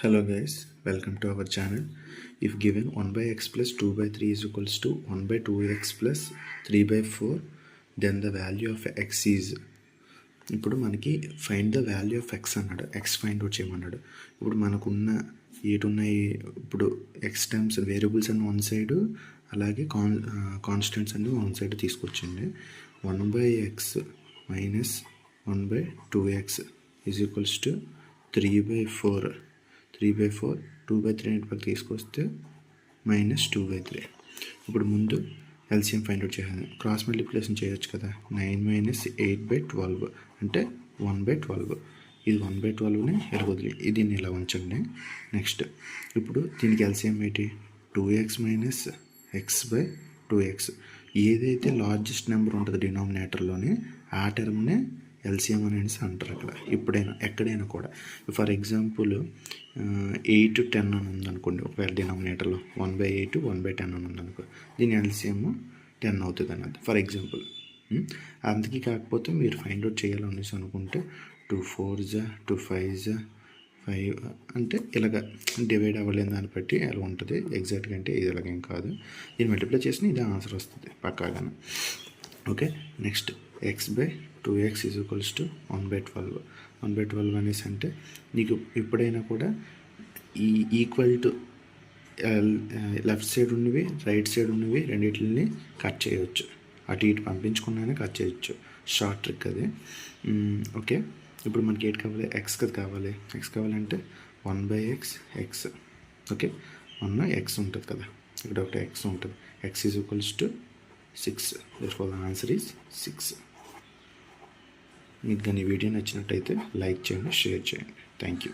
Hello guys, welcome to our channel. If given 1 by x plus 2 by 3 is equals to 1 by 2x plus 3 by 4, then the value of x is, ఇప్పుడు మనకి find the value of X అన్నాడు, X find out చేయమన్నాడు. ఇప్పుడు మనకున్న ఏటున్నాయి, ఇప్పుడు X terms variables అన్ని one side, అలాగే constants అన్ని వన్ సైడ్ తీసుకొచ్చింది. 1 by x minus 1 by 2x is equals to 3 by 4. 3 by 4, 2 by 3 ఇంటికి తీసుకొస్తే మైనస్ 2 by 3. ఇప్పుడు ముందు ఎల్సిఎం ఫైండ్ అవుట్ చేయాలి, క్రాస్ మల్టిప్లికేషన్ చేయొచ్చు కదా. 9 మైనస్ 8 by 12 అంటే 1 by 12. ఇది 1 by 12ని ఎరగొదిలి దీన్ని ఇలా ఉంచండి. నెక్స్ట్ ఇప్పుడు దీనికి ఎల్సిఎం ఏంటి, 2x minus X by 2x. ఏదైతే లార్జెస్ట్ నెంబర్ ఉంటుందో డినామినేటర్లోనే ఆ టర్మ్నే ఎల్సిఎం అనేసి అంటారు అక్కడ. ఎప్పుడైనా ఎక్కడైనా కూడా. ఫర్ ఎగ్జాంపుల్ 8 10 అని ఉందనుకోండి, ఒకవేళ డినామినేటర్లో 1 by 8 1 by 10 అని ఉందనుకో, దీని ఎల్సిఎం 10 అవుతుంది అన్నది ఫర్ ఎగ్జాంపుల్. అందుకే కాకపోతే మీరు ఫైండ్ అవుట్ చేయాలనేసి అనుకుంటే 2 4s 2 5s 5 అంటే ఇలాగ డివైడ్ అవ్వలేని దాన్ని బట్టి అలా ఉంటుంది. ఎగ్జాక్ట్గా అంటే ఇది ఇలాగేం కాదు, దీన్ని మల్టిప్లై చేసిన ఇదే ఆన్సర్ వస్తుంది పక్కాగానే. Okay, next x by 2x is equals to 1 by 12. 1 by 12 అనేసి అంటే నీకు ఎప్పుడైనా కూడా ఈ ఈక్వల్ టు లెఫ్ట్ సైడ్ ఉన్నవి రైట్ సైడ్ ఉన్నవి రెండింటిని కట్ చేయవచ్చు, అటు ఇటు పంపించుకున్నానే కట్ చేయొచ్చు. షార్ట్ ట్రిక్ అది. ఓకే, ఇప్పుడు మనకి ఏంటి కావాలి, ఎక్స్ కదా కావాలి. ఎక్స్ కావాలంటే 1 by x X. Okay, 1 x ఉంటుంది కదా, ఇక్కడ ఒకటి ఎక్స్ ఉంటుంది. X is equals to 6. therefore the answer is 6. మీకు కానీ వీడియో నచ్చినట్టయితే లైక్ చేయండి, షేర్ చేయండి. Thank you.